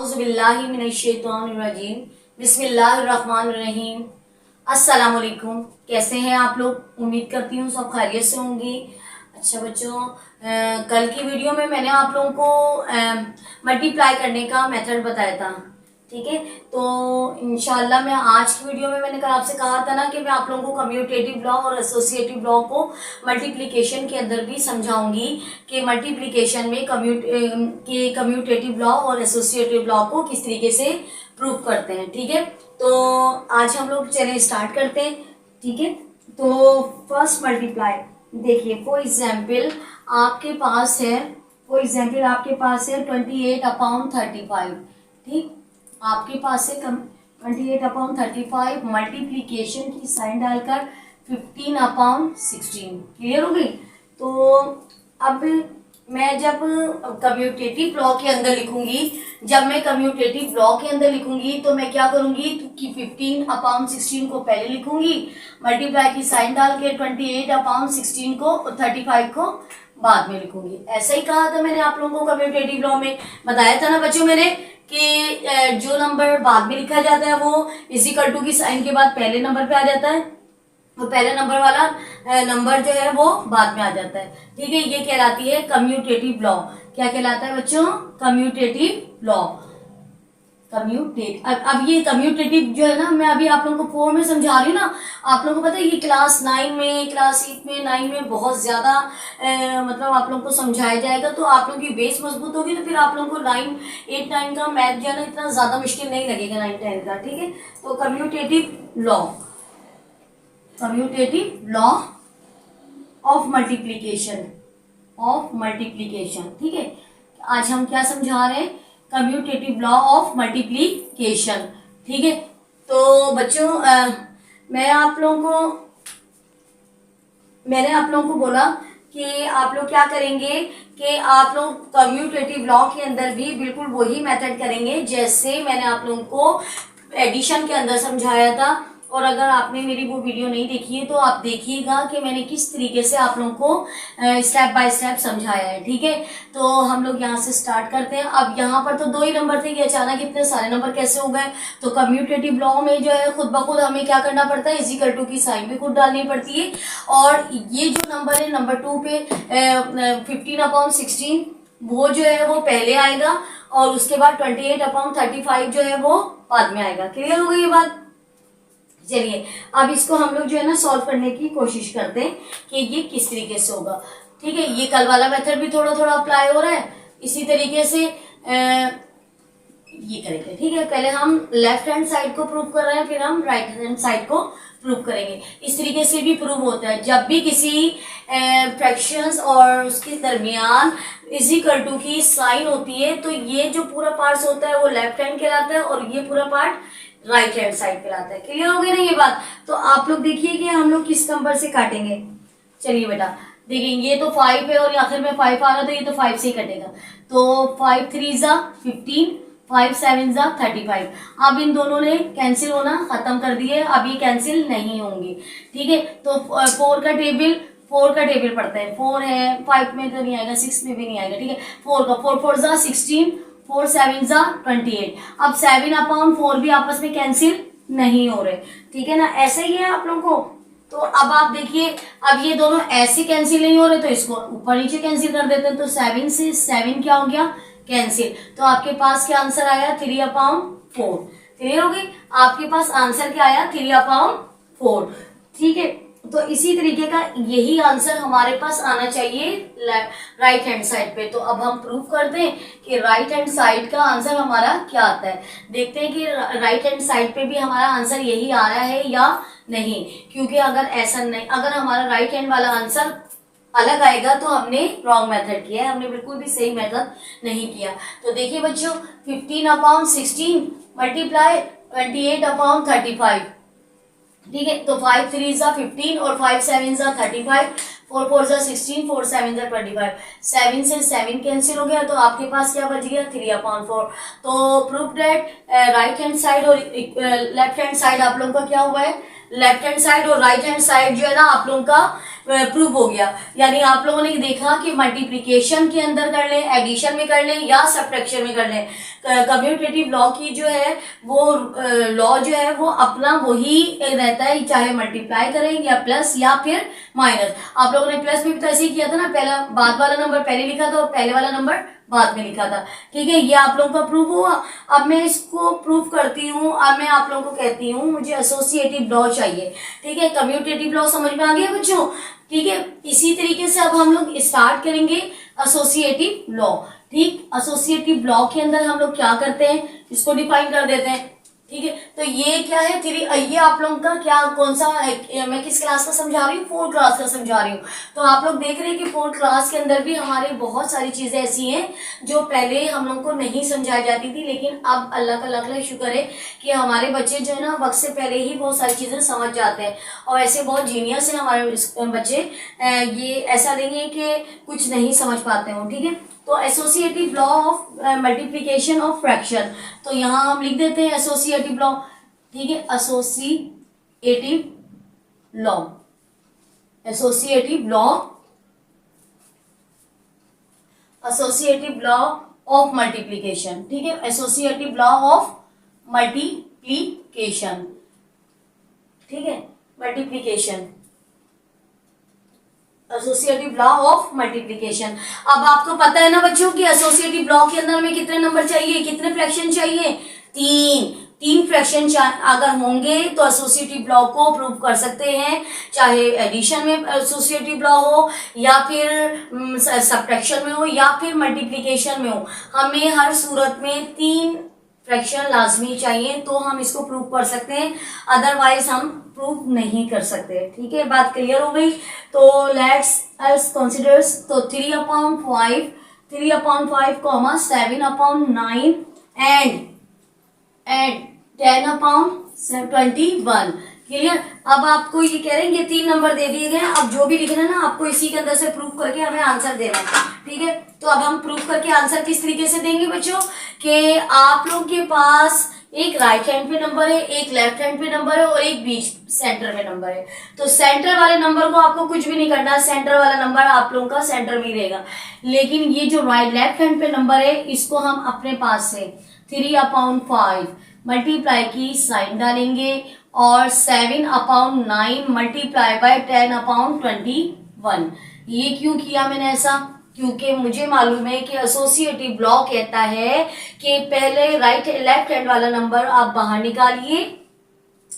औज़ुबिल्लाहि मिनश्शैतानिर्रजीम बिस्मिल्लाहिर्रहमानिर्रहीम। अस्सलाम वालेकुम। कैसे हैं आप लोग? उम्मीद करती हूँ सब खैरियत से होंगी। अच्छा बच्चों, कल की वीडियो में मैंने आप लोगों को मल्टीप्लाई करने का मेथड बताया था, ठीक है। तो इंशाल्लाह मैं आज की वीडियो में, मैंने कल आपसे कहा था ना कि मैं आप लोगों को कम्यूटेटिव लॉ और एसोसिएटिव लॉ को मल्टीप्लिकेशन के अंदर भी समझाऊंगी कि मल्टीप्लिकेशन में कम्यूटेटिव लॉ और एसोसिएटिव लॉ को किस तरीके से प्रूव करते हैं, ठीक है। तो आज हम लोग चले स्टार्ट करते हैं, ठीक है। तो फर्स्ट मल्टीप्लाई देखिए, फॉर एग्जाम्पल आपके पास है 28/35, ठीक। आपके पास है 28/35 मल्टीप्लीकेशन की साइन डालकर 15/16, क्लियर हो गई। तो अब मैं जब कम्यूटेटिव लॉ के अंदर लिखूंगी, तो मैं क्या करूंगी कि 15/16 को पहले लिखूंगी, मल्टीप्लाई की साइन डाल के 28/16 को 35 को बाद में लिखूंगी। ऐसा ही कहा था मैंने आप लोगों को, कम्यूटेटिव लॉ में बताया था ना बच्चों मैंने कि जो नंबर बाद में लिखा जाता है वो इक्वल टू की साइन के बाद पहले नंबर पे आ जाता है, तो पहले नंबर वाला नंबर जो है वो बाद में आ जाता है, ठीक है। ये कहलाती है कम्यूटेटिव लॉ। क्या कहलाता है बच्चों? Commutative law. अब ये कम्यूटेटिव जो है ना, मैं अभी आप लोगों को 4 में समझा रही हूँ ना। आप लोगों को पता है ये क्लास 9 में, क्लास 8 में, 9 में बहुत ज्यादा मतलब आप लोगों को समझाया जाएगा, तो आप लोगों की बेस मजबूत होगी, तो फिर आप लोगों को 9, 8, 9 का मैथ जो है ना इतना ज्यादा मुश्किल नहीं लगेगा 9, 10 का, ठीक है। तो कम्यूटेटिव लॉ ऑफ मल्टीप्लीकेशन, ठीक है। आज हम क्या समझा रहे हैं? कम्यूटेटिव लॉ ऑफ मल्टीप्लीकेशन, ठीक है। तो बच्चों मैंने आप लोगों को बोला कि आप लोग क्या करेंगे कि आप लोग कम्यूटेटिव लॉ के अंदर भी बिल्कुल वही मेथड करेंगे जैसे मैंने आप लोगों को एडिशन के अंदर समझाया था। और अगर आपने मेरी वो वीडियो नहीं देखी है तो आप देखिएगा कि मैंने किस तरीके से आप लोगों को स्टेप बाय स्टेप समझाया है, ठीक है। तो हम लोग यहाँ से स्टार्ट करते हैं। अब यहाँ पर तो 2 ही नंबर थे कि अचानक इतने सारे नंबर कैसे हो गए। तो कम्यूटेटिव लॉ में जो है खुद ब खुद हमें क्या करना पड़ता है, इक्वल टू की साइन भी खुद डालनी पड़ती है। और ये जो नंबर है नंबर 2 पे 15/16 वो जो है वो पहले आएगा, और उसके बाद 28/35 जो है वो बाद में आएगा। क्लियर हो गई ये बात? चलिए अब इसको हम लोग जो है ना सॉल्व करने की कोशिश करते हैं कि ये किस तरीके से होगा, ठीक है। ये कल वाला मेथड भी थोड़ा थोड़ा अप्लाई हो रहा है, इसी तरीके से ये करेंगे, ठीक है। पहले हम लेफ्ट हैंड साइड को प्रूव कर रहे हैं, फिर हम राइट हैंड साइड को प्रूव करेंगे। इस तरीके से भी प्रूव होता है जब भी किसी फ्रैक्शंस और उसके दरमियान इक्वल टू की साइन होती है, तो ये जो पूरा पार्ट होता है वो लेफ्ट हैंड कहलाता है और ये पूरा पार्ट राइट हैंड साइड कहलाता है। क्लियर हो गई ना ये बात? तो आप लोग देखिए कि हम लोग किस नंबर से काटेंगे। चलिए बेटा देखेंगे, ये तो 5 है और आखिर में 5 आ रहा है, तो ये तो 5 से ही कटेगा। तो 5 3 ज़ा 15, 5 7 ज़ा 35। अब इन दोनों ने कैंसिल होना खत्म कर दिए, अब ये कैंसिल नहीं होंगे, ठीक है। तो 4 का टेबल पड़ता है, 4 है, 5 में तो नहीं आएगा, 6 में भी नहीं आएगा, ठीक है। 4 का 4 4 ज़ा 16, 4 7 ज़ा 28। अब 7/4 भी आपस में कैंसिल नहीं हो रहे, ठीक है ना। ऐसे ही है आप लोगों को। तो अब आप देखिए, अब ये दोनों ऐसे कैंसिल नहीं हो रहे, तो इसको ऊपर नीचे कैंसिल कर देते हैं। तो 7 से 7 क्या हो गया? कैंसिल। तो आपके पास क्या आंसर आया? 3/4। क्लियर हो गई? आपके पास आंसर क्या आया? 3/4, ठीक है। तो इसी तरीके का यही आंसर हमारे पास आना चाहिए राइट हैंड साइड पे। तो अब हम प्रूव करते हैं कि राइट हैंड साइड का आंसर हमारा क्या आता है। देखते हैं कि राइट हैंड साइड पे भी हमारा आंसर यही आ रहा है या नहीं, क्योंकि अगर ऐसा नहीं, अगर हमारा राइट हैंड वाला आंसर अलग आएगा तो हमने रॉन्ग मेथड किया है, हमने बिल्कुल भी सही मेथड नहीं किया। तो देखिए बच्चों, 15/16 मल्टीप्लाई 28/35, ठीक है। तो 5 3 ज़ा 15 और 5 7 ज़ा 35, 4 4 ज़ा 16, 4 7 ज़ा 25। 7 से 7 कैंसिल हो गया, तो आपके पास क्या बच गया? 3/4। तो proof that right hand side और लेफ्ट हैंड साइड आप लोगों का क्या हुआ है? लेफ्ट हैंड साइड और राइट हैंड साइड जो है ना आप लोगों का प्रूव हो गया। यानी आप लोगों ने देखा कि मल्टीप्लिकेशन के अंदर कर लें, एडिशन में कर लें या सब्ट्रैक्शन में कर लें, कम्यूटेटिव लॉ की जो है वो लॉ जो है वो अपना वही रहता है, चाहे मल्टीप्लाई करें या प्लस या फिर माइनस। आप लोगों ने प्लस में भी तो ऐसे ही किया था ना, पहला बाद वाला नंबर पहले लिखा था और पहले वाला नंबर बाद में लिखा था। ठीक है, ये आप लोगों का प्रूव हुआ। अब मैं इसको प्रूव करती हूँ। अब मैं आप लोगों को कहती हूँ मुझे एसोसिएटिव लॉ चाहिए। ठीक है, कम्यूटेटिव लॉ समझ में आ गया बच्चों। ठीक है, इसी तरीके से अब हम लोग स्टार्ट करेंगे एसोसिएटिव लॉ। ठीक, एसोसिएटिव लॉ के अंदर हम लोग क्या करते हैं, इसको डिफाइन कर देते हैं। ठीक है, तो ये क्या है ये आप लोगों का क्या कौन सा मैं किस क्लास का समझा रही हूँ, 4th क्लास का समझा रही हूँ। तो आप लोग देख रहे हैं कि 4th क्लास के अंदर भी हमारे बहुत सारी चीजें ऐसी हैं जो पहले हम लोग को नहीं समझाई जाती थी, लेकिन अब अल्लाह का लाख लाख शुक्र है कि हमारे बच्चे जो है ना वक्त से पहले ही बहुत सारी चीजें समझ जाते हैं। और ऐसे बहुत जीनियस है हमारे बच्चे, ये ऐसा नहीं है कि कुछ नहीं समझ पाते हो। ठीक है, तो associative law of multiplication of fraction, तो यहाँ हम लिख देते हैं एसोसिएटिव लॉ। ठीक है, associative law, associative law, associative law of multiplication. ठीक है, एसोसिएटिव लॉ ऑफ मल्टीप्लिकेशन। ठीक है, multiplication, associative law of multiplication. अब आपको पता है ना बच्चों कि एसोसिएटिव लॉ के अंदर में कितने नंबर चाहिए, कितने फ्रैक्शन चाहिए, तीन फ्रैक्शन अगर होंगे तो एसोसिएटिव लॉ को प्रूव कर सकते हैं, चाहे एडिशन में एसोसिएटिव लॉ हो या फिर सब्ट्रैक्शन में हो या फिर मल्टीप्लिकेशन में हो। हमें हर सूरत में 3 फ्रैक्शन लाजमी चाहिए तो हम इसको प्रूव कर सकते हैं, अदरवाइज हम प्रूव नहीं कर सकते। ठीक है, बात क्लियर हो गई। तो लेट्स अस कंसीडर्स, तो 3/5, 3/5, 7/9 एंड 10/21। क्लियर। अब आपको ये कह रहे हैं ये 3 नंबर दे दिए गए हैं, अब जो भी लिखना है ना आपको इसी के अंदर से प्रूव करके हमें आंसर देना है। ठीक है, तो अब हम प्रूव करके आंसर किस तरीके से देंगे बच्चों कि आप लोग के पास एक राइट हैंड पे नंबर है, एक लेफ्ट हैंड पे नंबर है और एक बीच सेंटर में नंबर है। तो सेंटर वाले नंबर को आपको कुछ भी नहीं करना, सेंटर वाला नंबर आप लोगों का सेंटर में रहेगा। लेकिन ये जो लेफ्ट हैंड पे नंबर है इसको हम अपने पास से 3/5 मल्टीप्लाई की साइन डालेंगे और 7/9 मल्टीप्लाई बाय 10/21। ये क्यों किया मैंने ऐसा, क्योंकि मुझे मालूम है कि एसोसिएटिव लॉ कहता है कि पहले लेफ्ट हैंड वाला नंबर आप बाहर निकालिए,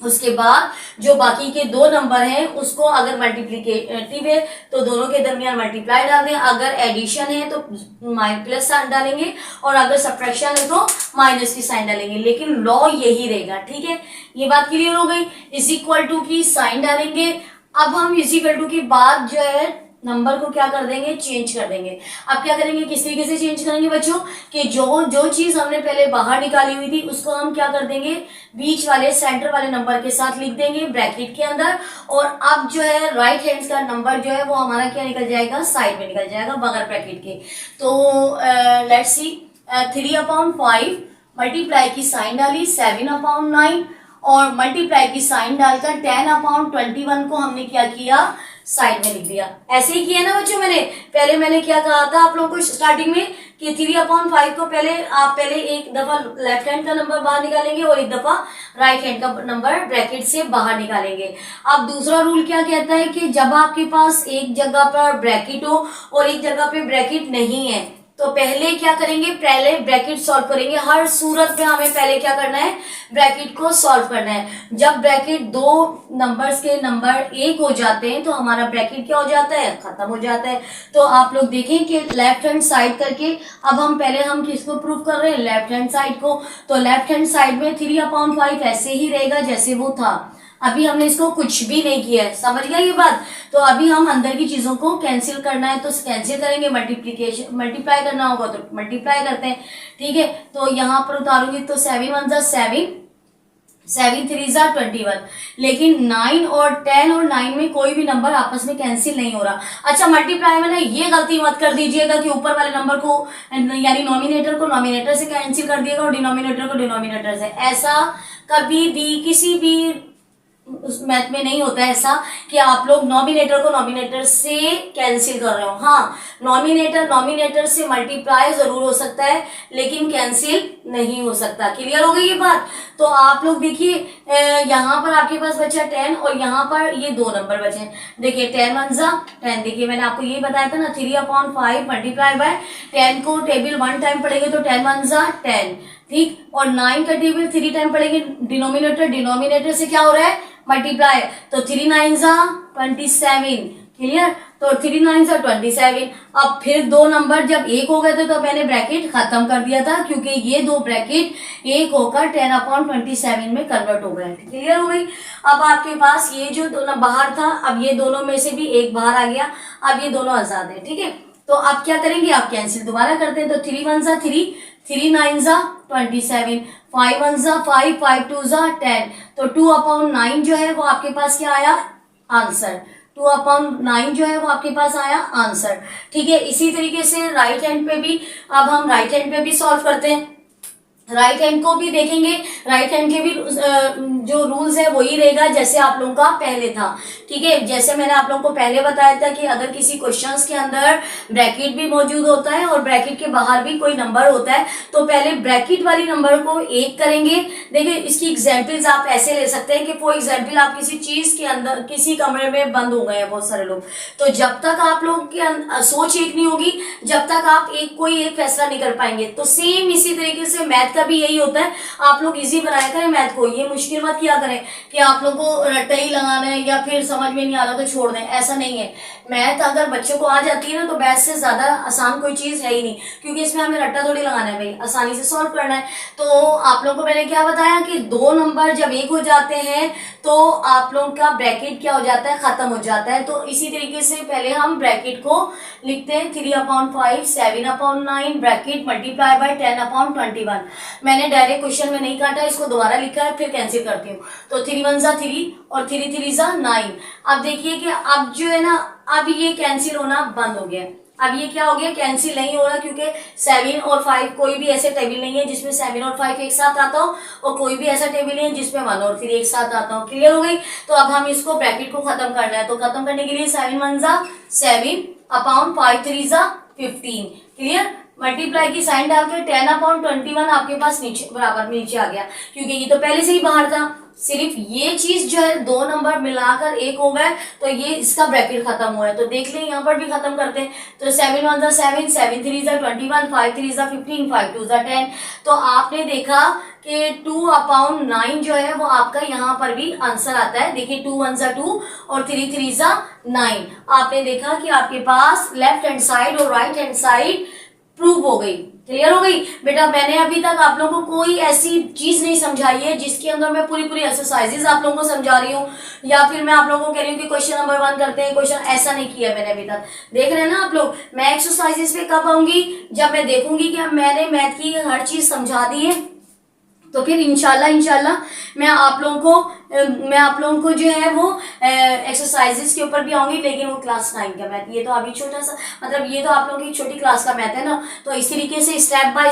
उसके बाद जो बाकी के 2 नंबर हैं उसको अगर मल्टीप्लिकेटिव है तो दोनों के दरमियान मल्टीप्लाई डाल दें, अगर एडिशन है तो प्लस साइन डालेंगे और अगर सब्ट्रैक्शन है तो माइनस की साइन डालेंगे, लेकिन लॉ यही रहेगा। ठीक है, ये बात क्लियर हो गई। इज इक्वल टू की साइन डालेंगे। अब हम इज इक्वल टू की बाद जो है नंबर को क्या कर देंगे, चेंज कर देंगे। अब क्या करेंगे, किस तरीके से चेंज करेंगे बच्चों कि जो चीज हमने पहले बाहर निकाली हुई थी उसको हम क्या कर देंगे, बीच वाले सेंटर वाले नंबर के साथ लिख देंगे ब्रैकेट के अंदर, और अब जो है राइट हैंड का नंबर जो है वो हमारा क्या निकल जाएगा, साइड में निकल जाएगा बगैर ब्रैकेट के। तो लेट्स सी 3/5 मल्टीप्लाई की साइन डाली 7/9 और मल्टीप्लाई की साइन डालकर 10/21 को हमने क्या किया, साइड में लिख दिया। ऐसे ही किया ना बच्चों, मैंने क्या कहा था आप लोगों को स्टार्टिंग में कि 3/5 को पहले एक दफा लेफ्ट हैंड का नंबर बाहर निकालेंगे और एक दफा राइट हैंड का नंबर ब्रैकेट से बाहर निकालेंगे। अब दूसरा रूल क्या कहता है कि जब आपके पास एक जगह पर ब्रैकेट हो और एक जगह पे ब्रैकेट नहीं है तो पहले क्या करेंगे, पहले ब्रैकेट सॉल्व करेंगे। हर सूरत में हमें पहले क्या करना है, ब्रैकेट को सॉल्व करना है। जब ब्रैकेट 2 नंबर्स के नंबर 1 हो जाते हैं तो हमारा ब्रैकेट क्या हो जाता है, खत्म हो जाता है। तो आप लोग देखें कि लेफ्ट हैंड साइड करके अब हम किसको प्रूव कर रहे हैं, लेफ्ट हैंड साइड को। तो लेफ्ट हैंड साइड में 3/5 ऐसे ही रहेगा जैसे वो था, अभी हमने इसको कुछ भी नहीं किया है, समझ गया ये बात। तो अभी हम अंदर की चीजों को कैंसिल करना है तो कैंसिल करेंगे, मल्टीप्लाई करना होगा तो मल्टीप्लाई करते हैं। ठीक है, तो यहाँ पर उतारूंगी तो 7 1 जा 7, 7 3 जा 21, लेकिन 9 और 10 और 9 में कोई भी नंबर आपस में कैंसिल नहीं हो रहा। अच्छा, मल्टीप्लाई में ना ये गलती मत कर दीजिएगा कि ऊपर वाले नंबर को यानी नॉमिनेटर को नॉमिनेटर से कैंसिल कर दिएगा और डिनोमिनेटर को डिनोमिनेटर से, ऐसा कभी भी किसी भी उस मैथ में नहीं होता है ऐसा कि आप लोग नॉमिनेटर को नॉमिनेटर से कैंसिल कर रहे हो। हाँ, नॉमिनेटर से मल्टीप्लाई जरूर हो सकता है लेकिन कैंसिल नहीं हो सकता। क्लियर हो गई ये बात? तो आप लोग देखिए यहाँ पर आपके पास बचा 10 और यहाँ पर ये 2 नंबर बचे। देखिए 10 1 जा 10, देखिए मैंने आपको ये बताया था ना 3/5 मल्टीप्लाई बाय 10 को टेबल 1 टाइम पढ़ेंगे तो 10 1 जा 10, ठीक। और 9 का टेबल 3 टाइम पढ़ेंगे डिनोमिनेटर से क्या हो रहा है मल्टीप्लाई, तो 3 9 जा 27। क्लियर? तो 3 9 जा 27। अब फिर 2 नंबर जब एक हो गए थे तो मैंने ब्रैकेट खत्म कर दिया था क्योंकि ये 2 ब्रैकेट एक होकर 10/27 में कन्वर्ट हो गए। क्लियर हो गई? अब आपके पास ये जो दोनों बाहर था, अब ये दोनों में से भी एक बाहर आ गया, अब ये दोनों आजाद है। ठीक है, तो अब क्या करेंगे, आप कैंसिल दोबारा करते हैं। तो 3 1 जा 3, 3 9 जा 27, 5 1 जा 5, 5 2 जा 10। तो 2/9 जो है वो आपके पास क्या आया आंसर, 2/9 जो है वो आपके पास आया आंसर। ठीक है, इसी तरीके से राइट हैंड पे भी, अब हम राइट हैंड पे भी सॉल्व करते हैं। राइट हैंड को भी देखेंगे, राइट हैंड के भी जो रूल्स है वही रहेगा जैसे आप लोगों का पहले था। ठीक है, जैसे मैंने आप लोगों को पहले बताया था कि अगर किसी क्वेश्चंस के अंदर ब्रैकेट भी मौजूद होता है और ब्रैकेट के बाहर भी कोई नंबर होता है तो पहले ब्रैकेट वाली नंबर को एक करेंगे। देखिए इसकी एग्जाम्पल्स आप ऐसे ले सकते हैं कि फॉर एग्जाम्पल आप किसी चीज के अंदर किसी कमरे में बंद हो गए हैं बहुत सारे लोग, तो जब तक आप लोगों की सोच एक नहीं होगी जब तक आप कोई एक फैसला नहीं कर पाएंगे। तो सेम इसी तरीके से मैथ का भी यही होता है, आप लोग इजी बनाया करें मैथ को, ये मुश्किल मत किया करें कि आप लोग को रट्टा ही लगाना है या फिर समझ में नहीं आ रहा तो छोड़ दें, ऐसा नहीं है। मैथ अगर बच्चों को आ जाती है ना तो मैथ से ज्यादा आसान कोई चीज है ही नहीं, क्योंकि इसमें हमें रट्टा थोड़ी लगाना है भाई, आसानी से सॉल्व करना है। तो आप लोगों को मैंने क्या बताया कि 2 नंबर जब एक हो जाते हैं तो आप लोग का ब्रैकेट क्या हो जाता है, खत्म हो जाता है। तो इसी तरीके से पहले हम ब्रैकेट को लिखते हैं 3/5 7/9 ब्रैकेट मल्टीप्लाई बाय 10/21। मैंने डायरेक्ट क्वेश्चन में नहीं काटा, इसको दोबारा लिखा है फिर कैंसिल करती हूँ। तो 3 1 जा 3 और 3 3 जा 9। अब देखिए कि अब जो है ना, अब ये कैंसिल होना बंद हो गया। अब ये क्या हो गया, कैंसिल नहीं हो रहा क्योंकि 7 और 5 कोई भी ऐसे टेबल नहीं है जिसमें 7 और 5 एक साथ आता हो और कोई भी ऐसा टेबल नहीं है जिसमें 1 और 3 एक साथ आता हो। क्लियर हो गई? तो अब हम इसको ब्रैकेट को खत्म करना है, तो खत्म करने के लिए 7 1 जा 7/5 3 जा 15। क्लियर? मल्टीप्लाई की साइन डाल के 10/21 आपके पास नीचे बराबर में नीचे आ गया क्योंकि ये तो पहले से ही बाहर था। सिर्फ ये चीज जो है 2 नंबर मिलाकर एक हो गए तो ये इसका ब्रैकेट खत्म हुआ है। तो देख लें यहाँ पर भी खत्म करते हैं। तो 7 1 जा 7, 7 3 जा 21, 5 3 जा 15, 5 2 जा 10। तो आपने देखा कि 2/9 जो है वो आपका यहाँ पर भी आंसर आता है। देखिए 2 1 जा 2 और 3 3 जा 9। आपने देखा कि आपके पास लेफ्ट हैंड साइड और राइट हैंड साइड प्रूव हो गई। क्लियर हो गई बेटा? मैंने अभी तक आप लोगों को कोई ऐसी चीज नहीं समझाई है जिसके अंदर मैं पूरी पूरी एक्सरसाइजेज आप लोगों को समझा रही हूँ या फिर मैं आप लोगों को कह रही हूँ कि क्वेश्चन नंबर 1 करते हैं, क्वेश्चन ऐसा नहीं किया मैंने अभी तक। देख रहे हैं ना आप लोग? मैं एक्सरसाइजेज पे कब आऊंगी, जब मैं देखूंगी कि मैंने मैथ की हर चीज समझा दी है, तो फिर इंशाल्लाह मैं आप लोगों को जो है वो एक्सरसाइजेस के ऊपर भी आऊंगी, लेकिन वो क्लास 9 का मैथ, ये तो अभी छोटा सा मतलब ये तो आप लोगों की छोटी क्लास का मैथ है ना। तो इस तरीके से स्टेप बाय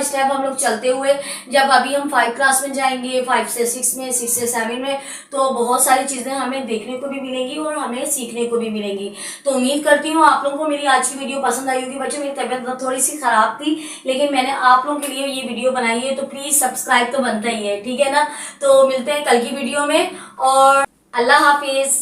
स्टेप हम लोग चलते हुए जब अभी हम 5 क्लास में जाएंगे, 5 से 6 में, 6 से 7 में, तो बहुत सारी चीजें हमें देखने को भी मिलेंगी और हमें सीखने को भी मिलेंगी। तो उम्मीद करती हूँ आप लोगों को मेरी आज की वीडियो पसंद आई होगी। बच्चों मेरी तबीयत थोड़ी सी खराब थी लेकिन मैंने आप लोगों के लिए ये वीडियो बनाई है, तो प्लीज सब्सक्राइब तो बनता ही है, ठीक है ना। तो मिलते हैं कल की वीडियो में और अल्लाह हाफिज।